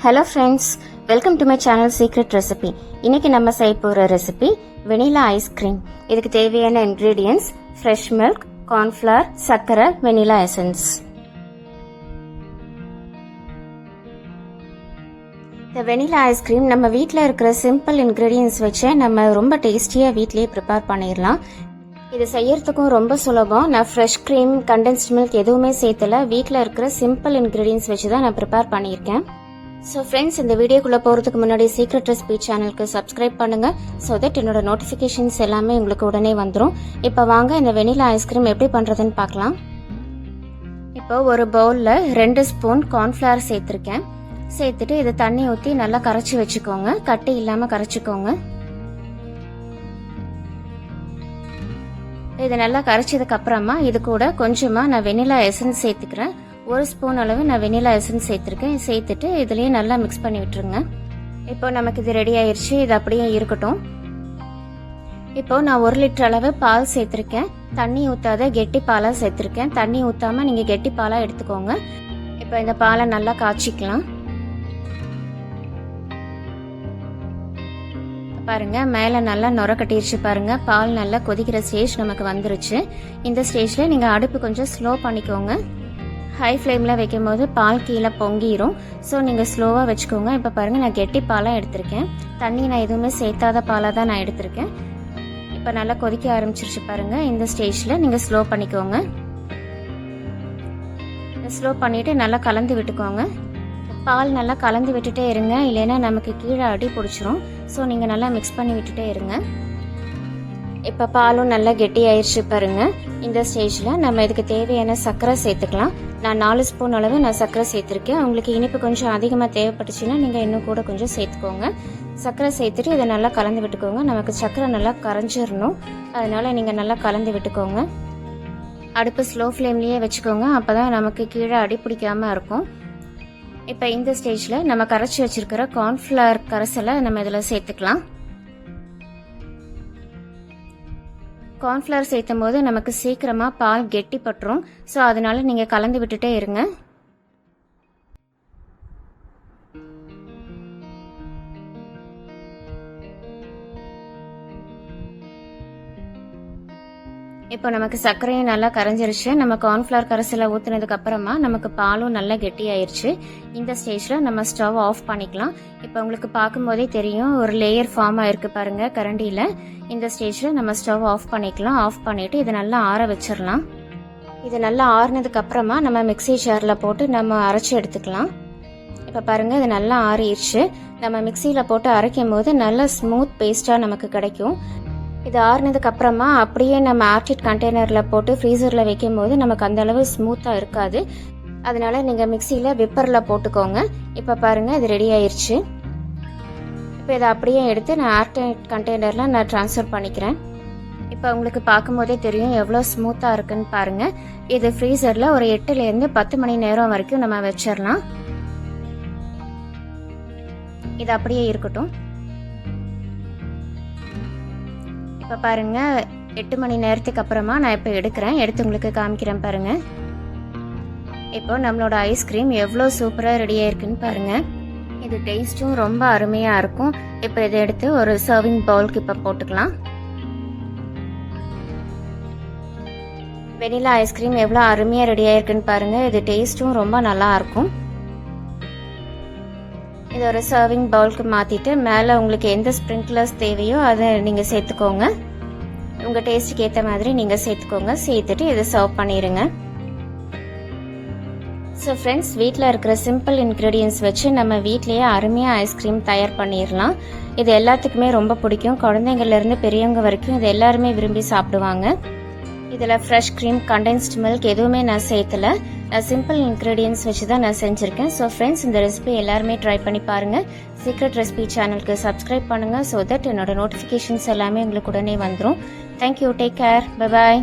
Hello friends, welcome to my channel secret recipe. இன்னைக்கு நம்ம செய்ய போகிற ரெசிபி வெனிலா ஐஸ்கிரீம். இதுக்கு தேவையான இன்க்ரீடியன்ஸ் ஃப்ரெஷ் மில்க், கார்ன்ஃப்ளவர், சர்க்கரை, வெனிலா எசன்ஸ். இந்த வெனிலா ஐஸ்கிரீம் நம்ம வீட்டில் இருக்கிற சிம்பிள் இன்க்ரீடியன்ஸ் வச்சு நம்ம ரொம்ப டேஸ்டியாக வீட்லேயே ப்ரிப்பேர் பண்ணிடலாம். இது செய்யறதுக்கும் ரொம்ப சுலபம். நான் ஃப்ரெஷ் க்ரீம், கண்டென்ஸ்ட் மில்க் எதுவுமே சேர்த்தல. வீட்டில் இருக்கிற சிம்பிள் இன்க்ரீடியன்ஸ் வச்சு தான் நான் ப்ரிப்பேர் பண்ணியிருக்கேன். ஸோ ஃப்ரெண்ட்ஸ், இந்த வீடியோக்குள்ளே போகிறதுக்கு முன்னாடி சீக்ரெட் ரெசிபி சேனலுக்கு சப்ஸ்கிரைப் பண்ணுங்கள். ஸோ தட் என்னோட நோட்டிஃபிகேஷன்ஸ் எல்லாமே உங்களுக்கு உடனே வந்துடும். இப்போ வாங்க இந்த வெனிலா ஐஸ்கிரீம் எப்படி பண்ணுறதுன்னு பார்க்கலாம். இப்போ ஒரு பவுலில் 2 ஸ்பூன் கார்ன்ஃப்ளவர் சேர்த்துருக்கேன். சேர்த்துட்டு இதை தண்ணி ஊற்றி நல்லா கரைச்சி வச்சுக்கோங்க. கட்டி இல்லாமல் கரைச்சிக்கோங்க. இதை நல்லா கரைச்சதுக்கு அப்புறமா இது கூட கொஞ்சமாக நான் வெனிலா எசன்ஸ் சேர்த்துக்கிறேன். 1 ஸ்பூன் அளவு நான் வெனிலா எசன்ஸ் சேர்த்துருக்கேன். சேர்த்துட்டு இதுலேயே நல்லா மிக்ஸ் பண்ணி விட்டுருங்க. இப்போ நமக்கு இது ரெடி ஆயிடுச்சு. இது அப்படியே இருக்கட்டும். இப்போ நான் 1 லிட்டர் அளவு பால் சேர்த்துருக்கேன். தண்ணி ஊற்றாத கெட்டி பாலாக சேர்த்துருக்கேன். தண்ணி ஊற்றாமல் நீங்கள் கெட்டி பாலாக எடுத்துக்கோங்க. இப்போ இந்த பாலை நல்லா காய்ச்சிக்கலாம். பாருங்க, மேலே நல்லா நுர கட்டிருச்சு. பாருங்க, பால் நல்லா கொதிக்கிற ஸ்டேஜ் நமக்கு வந்துருச்சு. இந்த ஸ்டேஜில் நீங்கள் அடுப்பு கொஞ்சம் ஸ்லோ பண்ணிக்கோங்க. ஹை ஃப்ளேமில் வைக்கும் போது பால் கீழே பொங்கிரும். ஸோ நீங்கள் ஸ்லோவாக வச்சுக்கோங்க. இப்போ பாருங்கள், நான் கெட்டி பாலாக எடுத்திருக்கேன். தண்ணி நான் எதுவுமே சேர்த்தாத பாலாக தான் நான் எடுத்திருக்கேன். இப்போ நல்லா கொதிக்க ஆரம்பிச்சிருச்சு பாருங்கள். இந்த ஸ்டேஜில் நீங்கள் ஸ்லோ பண்ணிக்கோங்க. ஸ்லோ பண்ணிவிட்டு நல்லா கலந்து விட்டுக்கோங்க. பால் நல்லா கலந்து விட்டுட்டே இருங்க, இல்லைன்னா நமக்கு கீழே அடி பிடிச்சிரும். ஸோ நீங்கள் நல்லா மிக்ஸ் பண்ணி விட்டுட்டே இருங்க. இப்போ பாலும் நல்லா கெட்டி ஆயிடுச்சு பாருங்க. இந்த ஸ்டேஜில் நம்ம இதுக்கு தேவையான சர்க்கரை சேர்த்துக்கலாம். நான் 4 ஸ்பூன் அளவு நான் சர்க்கரை சேர்த்துருக்கேன். உங்களுக்கு இனிப்பு கொஞ்சம் அதிகமாக தேவைப்பட்டுச்சுன்னா நீங்கள் இன்னும் கூட கொஞ்சம் சேர்த்துக்கோங்க. சர்க்கரை சேர்த்துட்டு இதை நல்லா கலந்து விட்டுக்கோங்க. நமக்கு சர்க்கரை நல்லா கரைஞ்சிடணும், அதனால நீங்கள் நல்லா கலந்து விட்டுக்கோங்க. அடுப்பு ஸ்லோ ஃப்ளேம்லேயே வச்சுக்கோங்க. அப்போ தான் நமக்கு கீழே அடி பிடிக்காமல் இருக்கும். இப்போ இந்த ஸ்டேஜில் நம்ம கரைச்சி வச்சிருக்கிற கார்ன்ஃப்ளவர் கரைசலை நம்ம இதில் சேர்த்துக்கலாம். கார்ன்ஃப்ளவர் சேர்த்தும் போது நமக்கு சீக்கிரமாக பால் கெட்டி பட்டுரும். ஸோ அதனால நீங்கள் கலந்து விட்டுட்டே இருங்க. இப்போ நமக்கு சர்க்கரையும் நல்லா கரைஞ்சிருச்சு. நம்ம கார்ன்ஃப்ளவர் கரைசலை ஊற்றுனதுக்கு அப்புறமா நமக்கு பாலும் நல்லா கெட்டி ஆயிடுச்சு. இந்த ஸ்டேஜில் நம்ம ஸ்டவ் ஆஃப் பண்ணிக்கலாம். இப்போ உங்களுக்கு பார்க்கும்போதே தெரியும், ஒரு லேயர் ஃபார்ம் ஆயிருக்கு பாருங்க கரண்டியில். இந்த ஸ்டேஜில் நம்ம ஸ்டவ் ஆஃப் பண்ணிக்கலாம். ஆஃப் பண்ணிவிட்டு இதை நல்லா ஆற வச்சிடலாம். இது நல்லா ஆறுனதுக்கு அப்புறமா நம்ம மிக்ஸி ஜாரில் போட்டு நம்ம அரைச்சி எடுத்துக்கலாம். இப்போ பாருங்கள், இது நல்லா ஆறிடுச்சு. நம்ம மிக்சியில் போட்டு அரைக்கும் போது நல்ல ஸ்மூத் பேஸ்ட்டாக நமக்கு கிடைக்கும். இது ஆறுனதுக்கு அப்புறமா அப்படியே நம்ம ஏர்டைட் கண்டெய்னரில் போட்டு ஃப்ரீசரில் வைக்கும் போது நமக்கு அந்த அளவு ஸ்மூத்தாக இருக்காது. அதனால நீங்கள் மிக்சியில் விப்பரில் போட்டுக்கோங்க. இப்போ பாருங்கள், இது ரெடி ஆயிடுச்சு. இப்போ இதை அப்படியே எடுத்து நான் ஏர்டைட் கண்டெய்னரில் நான் ட்ரான்ஸ்ஃபர் பண்ணிக்கிறேன். இப்போ உங்களுக்கு பார்க்கும்போதே தெரியும் எவ்வளோ ஸ்மூத்தாக இருக்குன்னு பாருங்கள். இது ஃப்ரீசரில் ஒரு 8லேருந்து 10 மணி நேரம் வரைக்கும் நம்ம வச்சிடலாம். இது அப்படியே இருக்கட்டும். இப்போ பாருங்கள், 8 மணி நேரத்துக்கு அப்புறமா நான் இப்போ எடுத்து உங்களுக்கு காமிக்கிறேன் பாருங்கள். இப்போ நம்மளோட ஐஸ்கிரீம் எவ்வளோ சூப்பராக ரெடியாக இருக்குன்னு பாருங்கள். இது டேஸ்ட்டும் ரொம்ப அருமையாக இருக்கும். இப்போ இதை எடுத்து ஒரு சர்விங் பவுலுக்கு இப்போ போட்டுக்கலாம். வெனிலா ஐஸ்கிரீம் எவ்வளோ அருமையாக ரெடியாக இருக்குன்னு பாருங்கள். இது டேஸ்ட்டும் ரொம்ப நல்லா இருக்கும். இது ஒரு சர்விங் பவுலுக்கு மாற்றிட்டு மேலே உங்களுக்கு எந்த ஸ்ப்ரிங்க்லர்ஸ் தேவையோ அதை நீங்கள் சேர்த்துக்கோங்க. உங்கள் டேஸ்ட்டுக்கு ஏற்ற மாதிரி நீங்கள் சேர்த்துக்கோங்க. சேர்த்துட்டு இதை சர்வ் பண்ணிடுங்க. ஸோ ஃப்ரெண்ட்ஸ், வீட்டில் இருக்கிற சிம்பிள் இன்க்ரீடியன்ஸ் வச்சு நம்ம வீட்லேயே அருமையாக ஐஸ்கிரீம் தயார் பண்ணிடலாம். இது எல்லாத்துக்குமே ரொம்ப பிடிக்கும். குழந்தைங்கள்லேருந்து பெரியவங்க வரைக்கும் இது எல்லாருமே விரும்பி சாப்பிடுவாங்க. இதில் ஃப்ரெஷ் க்ரீம், கண்டென்ஸ்ட் மில்க் எதுவுமே நான் சேர்த்தல. நான் சிம்பிள் இன்க்ரீடியன்ஸ் வச்சு தான் நான் செஞ்சுருக்கேன். ஸோ ஃப்ரெண்ட்ஸ், இந்த ரெசிபி எல்லாருமே ட்ரை பண்ணி பாருங்கள். சீக்ரெட் ரெசிபி சேனலுக்கு சப்ஸ்கிரைப் பண்ணுங்கள். ஸோ தட் என்னோட நோட்டிஃபிகேஷன்ஸ் எல்லாமே உங்களுக்கு உடனே வந்துடும். Thank you. Take care. Bye bye.